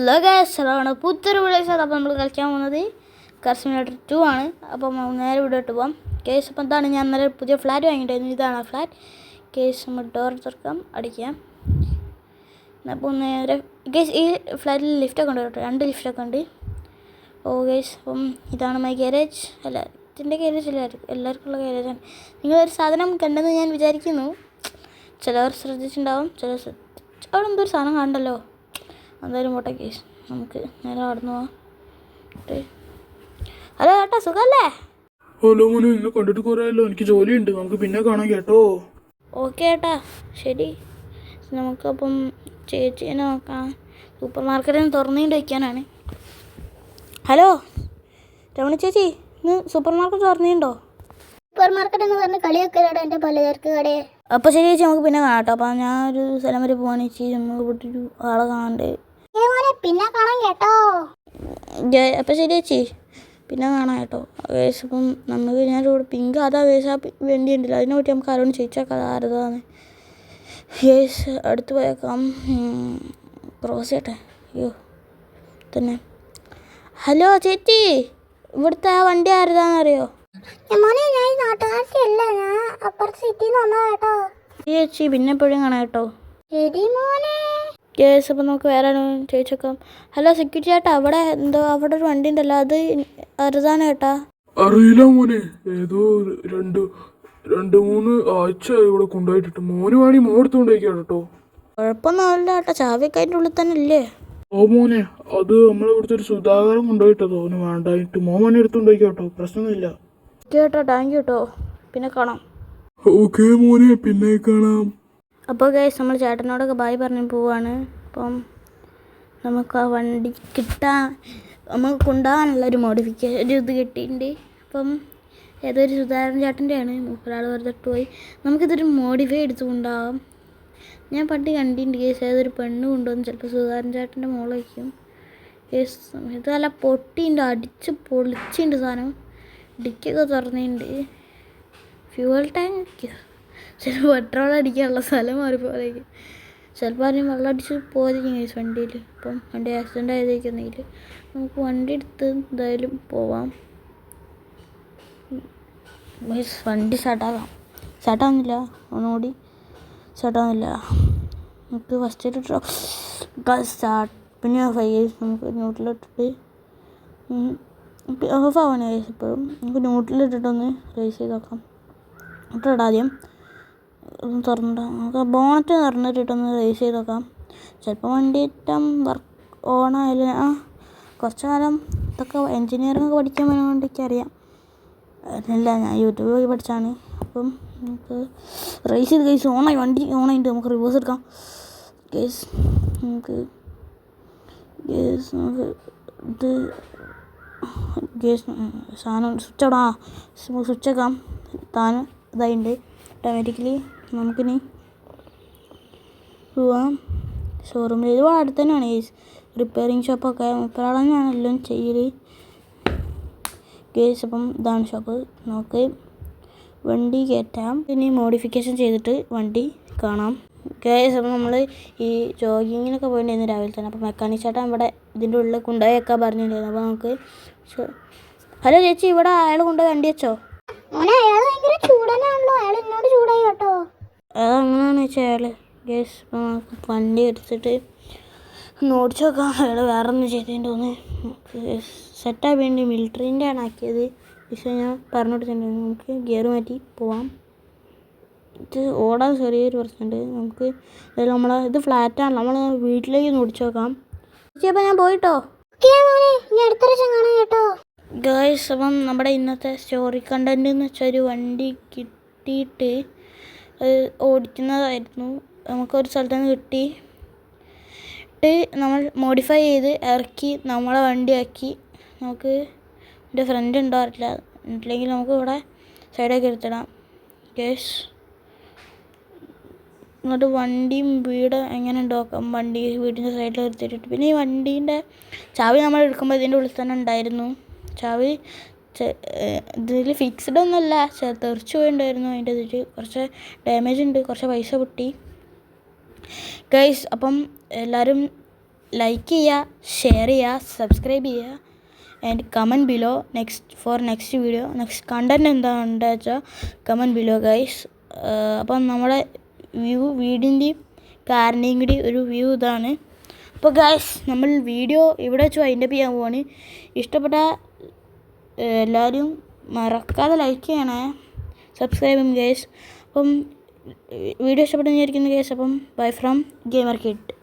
Hello guys, hello പുത്തൊരു video. അപ്പോൾ നമ്മൾ കളിക്കാൻ പോകുന്നത് കാർ സിമുലേറ്റർ 2 ആണ്. അപ്പം നേരെ വീഡിയോട്ട് പോകാം കേസ്. അപ്പം എന്താണ്, ഞാൻ ഇന്നലെ പുതിയ ഫ്ലാറ്റ് വാങ്ങിയിട്ടായിരുന്നു. ഇതാണ് ഫ്ലാറ്റ് കേസ്. നമ്മൾ ഡോർ തുറക്കാം, അടിക്കാം. അപ്പോൾ നേരെ കേസ് ഈ ഫ്ലാറ്റിൽ ലിഫ്റ്റൊക്കെ ഉണ്ട് കേട്ടോ, 2 ലിഫ്റ്റൊക്കെ ഉണ്ട്. ഓ കേസ്, അപ്പം ഇതാണ് മൈ ഗാരേജ്. അല്ല, ഇതിൻ്റെ ഗാരേജ് എല്ലാവർക്കും ഉള്ള ഗാരേജാണ്. നിങ്ങളൊരു സാധനം കണ്ടെന്ന് ഞാൻ വിചാരിക്കുന്നു. ചിലവർ ശ്രദ്ധിച്ചിട്ടുണ്ടാവും, ചിലർ അവിടെ എന്തൊരു സാധനം കണ്ടല്ലോ. എന്തായാലും പോട്ടെ കേസ്, നമുക്ക് നേരെ നടന്നു പോവാം. ഹലോ ചേട്ടാ, സുഖമല്ലേ? ഹലോ മോനെ, ഇന്ന് കണ്ടിട്ട് കുറേയല്ലോ. എനിക്ക് ജോലിയുണ്ട്, നമുക്ക് പിന്നെ കാണാം കേട്ടോ. ഓക്കെ ചേട്ടാ, ശരി. നമുക്കപ്പം ചേച്ചീനെ നോക്കാം. സൂപ്പർ മാർക്കറ്റിൽ തുറന്നുകൊണ്ട് വയ്ക്കാനാണ്. ഹലോ രമണി ചേച്ചി, ഇന്ന് സൂപ്പർ മാർക്കറ്റ് തുറന്നുണ്ടോ? സൂപ്പർ മാർക്കറ്റ് എന്ന് പറഞ്ഞ് കളിയൊക്കെ എൻ്റെ പലചരക്ക് കടയെ. അപ്പോൾ ശരി ചേച്ചി, നമുക്ക് പിന്നെ കാണാം കേട്ടോ. അപ്പം ഞാനൊരു സ്ഥലം വരെ പോവാണ് ചേച്ചി, നമുക്ക് ഇവിടെ ഒരു ആളെ കാണണ്ടേ. പിന്നെ കാണാം കേട്ടോ. അപ്പം ശരി ചേച്ചി, പിന്നെ കാണാം കേട്ടോ. വേസ് അപ്പം നമുക്ക് ഞാനിവിടെ പിങ്ക് അതാ വേസ് ആ വേണ്ടി ഉണ്ടല്ലോ, അതിനെ പറ്റി നമുക്ക് ആരോടും ചോദിച്ചേക്കാം ആരതാണ്. വേസ് അടുത്ത് പോയേക്കാം. ക്രോസ് ചെയ്യട്ടെ. അയ്യോ തന്നെ. ഹലോ ചേച്ചി, ഇവിടുത്തെ ആ വണ്ടി ആരതാണെന്നറിയോ? മോനെ, ഞാൻ ഈ നാട്ടുകാരിയല്ല, ഞാൻ അപ്പുറത്ത് സിറ്റിയിൽ നിന്ന് വന്നതാ കേട്ടോ. ചേച്ചി പിന്നെ എപ്പോഴും കാണാം കേട്ടോ. ശരി മോനെ. കേസ് അപ്പം നമുക്ക് വേറെ ചോദിച്ചേക്കാം. ഹലോ സെക്യൂരിറ്റി ചേട്ടാ, അവിടെ എന്തോ അവിടെ ഒരു വണ്ടി ഉണ്ടല്ലോ, അത് അരുതാണ് ചേട്ടാ? അറിയില്ല മോനെ, ഏതോ രണ്ട് മൂന്ന് ആഴ്ച ഇവിടെ കൊണ്ടുപോയിട്ടിട്ട്. മോന് വേണി മോടുത്ത് കൊണ്ടുപോയിക്കാം കേട്ടോ. കുഴപ്പമൊന്നുമില്ല ചേട്ടാ, ചാവിയൊക്കെ അതിൻ്റെ ഉള്ളിൽ തന്നെ ഇല്ലേ? ഓ മോനെ, അത് നമ്മളിവിടുത്തെ ഒരു സുധാകരൻ കൊണ്ടുപോയിട്ടതോ, അവന് വേണ്ടായിട്ട്. മോൻ വേണി എടുത്ത് കൊണ്ടുപോയിക്കാം കേട്ടോ, പ്രശ്നമൊന്നുമില്ല. കേട്ടോ, താങ്ക് യു കേട്ടോ, പിന്നെ കാണാം. ഓക്കെ മോനെ, പിന്നെ കാണാം. അപ്പോൾ ഗൈസ്, നമ്മൾ ചേട്ടനോടൊക്കെ ബായ് പറഞ്ഞ് പോവാണ്. അപ്പം നമുക്ക് ആ വണ്ടി നമുക്ക് കൊണ്ടുപോകാനുള്ളൊരു മോഡിഫിക്കേഷൻ ഇത് കിട്ടിയിട്ടുണ്ട്. അപ്പം ഏതൊരു സുധാകരൻ ചേട്ടൻ്റെയാണ്, ഒരാൾ വെറുതെ പോയി. നമുക്കിതൊരു മോഡിഫൈ എടുത്ത് കൊണ്ടുപോകാം. ഞാൻ പണ്ട് കണ്ടിട്ടുണ്ട് കേസ്, ഏതൊരു പെണ്ണ് കൊണ്ടുവന്ന് ചിലപ്പോൾ സുധാകരൻ ചേട്ടൻ്റെ മോളായിരിക്കും കേസ്. ഇത് നല്ല പൊട്ടിയുണ്ട്, അടിച്ച് പൊളിച്ചുണ്ട് സാധനം. ഡിക്കൊക്കെ തുറന്നിട്ടുണ്ട്. ഫ്യൂവൽ ടാങ്ക് ചിലപ്പോൾ പെട്രോൾ അടിക്കാനുള്ള സ്ഥലം മാറിപ്പോയിരിക്കും. ചിലപ്പോൾ ആരും വെള്ളം അടിച്ച് പോയിരിക്കും കേസ് വണ്ടിയിൽ. അപ്പം വണ്ടി ആക്സിഡൻ്റ് ആയതേക്കുന്നെങ്കിൽ നമുക്ക് വണ്ടി എടുത്ത് എന്തായാലും പോവാം. വണ്ടി സ്റ്റാർട്ടാവുന്നില്ല, ഒന്നുകൂടി സ്റ്റാർട്ടാവുന്നില്ല. നമുക്ക് ഫസ്റ്റ് ഇട്ടോ സ്റ്റാർട്ട്, പിന്നെ ഓഫ് ആയി. നമുക്ക് ന്യൂട്രലിട്ടിട്ട് ഓഫ് ആവാണ് കേസ്. ഇപ്പോഴും നമുക്ക് ന്യൂട്രലിട്ടിട്ടൊന്ന് റേസ് ചെയ്ത് നോക്കാം. ന്യൂട്രലിട്ട് ആദ്യം ഒന്ന് തുറന്നിട്ട് നമുക്ക് ബോണറ്റ് തുറന്നിട്ടിട്ടൊന്ന് റേസ് ചെയ്ത് നോക്കാം. ചിലപ്പോൾ വണ്ടി ഏറ്റവും വർക്ക് ഓണായാലും കുറച്ച് കാലം ഇതൊക്കെ എൻജിനീയറിംഗ് പഠിക്കാൻ വേണ്ടി എനിക്കറിയാം. അല്ല, ഞാൻ യൂട്യൂബ് പോയി പഠിച്ചാണ്. അപ്പം നമുക്ക് റേസ് ചെയ്ത് കേസ് ഓണായി, വണ്ടി ഓണായിട്ട് നമുക്ക് റിവേഴ്സ് എടുക്കാം കേസ്. നമുക്ക് ഇത് കേസ് സാധനം സ്വിച്ച് ഇടാം, സ്വിച്ച് വെക്കാം. താനും ഇതായിട്ടുണ്ട് ഓട്ടോമാറ്റിക്കലി. നമുക്കിനി പോവാം ഷോറൂമിൽ. ഇത് അടുത്ത് തന്നെയാണ് കേസ്, റിപ്പയറിങ് ഷോപ്പൊക്കെ ഇപ്പോഴാണ് ഞാൻ എല്ലാം ചെയ്യൽ കേസ്. അപ്പം ഇതാണ് ഷോപ്പ്. നമുക്ക് വണ്ടി കയറ്റാം, ഇനി മോഡിഫിക്കേഷൻ ചെയ്തിട്ട് വണ്ടി കാണാം കേസ്. അപ്പം നമ്മൾ ഈ ജോഗിങ്ങിനൊക്കെ പോയിട്ടുണ്ടായിരുന്നു രാവിലെ തന്നെ. അപ്പോൾ മെക്കാനിക് ചേട്ടൻ ഇവിടെ ഇതിൻ്റെ ഉള്ളിൽ കൊണ്ടുപോയൊക്കെ പറഞ്ഞിട്ടുണ്ടായിരുന്നു. അപ്പോൾ നമുക്ക് ഹലോ ചേച്ചി, ഇവിടെ അയാൾ കൊണ്ടുപോയി വണ്ടി വെച്ചോ? അയാൾ ഭയങ്കര ചൂടനാണല്ലോ, അയാൾ എന്നോട് ചൂടായി കേട്ടോ. അതങ്ങനെയാണെന്ന് വെച്ചാൽ അയാൾ കേസ്. അപ്പോൾ നമുക്ക് വണ്ടി എടുത്തിട്ട് ഒന്ന് ഓടിച്ചു നോക്കാം. അയാൾ വേറെ ഒന്നും ചെയ്തതിൻ്റെ തോന്നി സെറ്റായി വേണ്ടി മിലിറ്ററീൻ്റെ ആണ് ആക്കിയത്. പക്ഷേ ഞാൻ പറഞ്ഞു കൊടുത്തിട്ടുണ്ടായിരുന്നു. നമുക്ക് ഗിയർ മാറ്റി പോവാം. ഇത് ഓടാൻ ചെറിയൊരു പ്രശ്നമുണ്ട്. നമുക്ക് നമ്മളെ ഇത് ഫ്ലാറ്റാണല്ലോ, നമ്മൾ വീട്ടിലേക്ക് ഒന്ന് ഓടിച്ചു നോക്കാം. ചേച്ചി അപ്പോൾ ഞാൻ പോയിട്ടോ. ഗൈസ്, അപ്പം നമ്മുടെ ഇന്നത്തെ സ്റ്റോറി കണ്ടന്റ് എന്ന് വെച്ചാൽ ഒരു വണ്ടി കിട്ടിയിട്ട് ഓടിക്കുന്നതായിരുന്നു. നമുക്കൊരു സ്ഥലത്ത് നിന്ന് കിട്ടിയിട്ട് നമ്മൾ മോഡിഫൈ ചെയ്ത് ഇറക്കി നമ്മളെ വണ്ടിയാക്കി. നമുക്ക് എൻ്റെ ഫ്രണ്ട് ഉണ്ടോ അറിയില്ല, ഉണ്ടെങ്കിൽ നമുക്ക് ഇവിടെ സൈഡൊക്കെ എടുത്തിടാം ഗൈസ്. എന്നിട്ട് വണ്ടിയും വീട് എങ്ങനെ ഉണ്ട് നോക്കാം. വണ്ടി വീടിൻ്റെ സൈഡിൽ എടുത്തിട്ട് പിന്നെ ഈ വണ്ടീൻ്റെ ചാവി നമ്മൾ എടുക്കുമ്പോൾ ഇതിൻ്റെ ഉള്ളിൽ തന്നെ ഉണ്ടായിരുന്നു. ചാവി ഇതിൽ ഫിക്സ്ഡ് ഒന്നുമല്ല, തെറിച്ച് പോയിട്ടുണ്ടായിരുന്നു. അതിൻ്റെ ഇതിൽ കുറച്ച് ഡാമേജ് ഉണ്ട്, കുറച്ച് പൈസ പൊട്ടി ഗൈസ്. അപ്പം എല്ലാവരും ലൈക്ക് ചെയ്യുക, ഷെയർ ചെയ്യുക, സബ്സ്ക്രൈബ് ചെയ്യുക and comment below next video. Next content എന്താണെന്ന് വെച്ചാൽ കമൻറ്റ് ബിലോ ഗൈസ്. അപ്പം നമ്മുടെ വീടിൻ്റെയും കാറിൻ്റെയും കൂടി ഒരു വ്യൂ ഇതാണ്. അപ്പോൾ ഗൈസ് നമ്മൾ വീഡിയോ ഇവിടെ വെച്ച് വൈൻഡപ്പ് ചെയ്യാൻ പോവാണ്. ഇഷ്ടപ്പെട്ട എല്ലാവരും മറക്കാതെ ലൈക്ക് ചെയ്യണേ, സബ്സ്ക്രൈബ് ചെയ്യും ഗൈസ്. അപ്പം വീഡിയോ ഇഷ്ടപ്പെട്ടെന്ന് വിചാരിക്കുന്നു ഗൈസ്. അപ്പം ബൈ ഫ്രം ഗെയിമർ കിഡ്.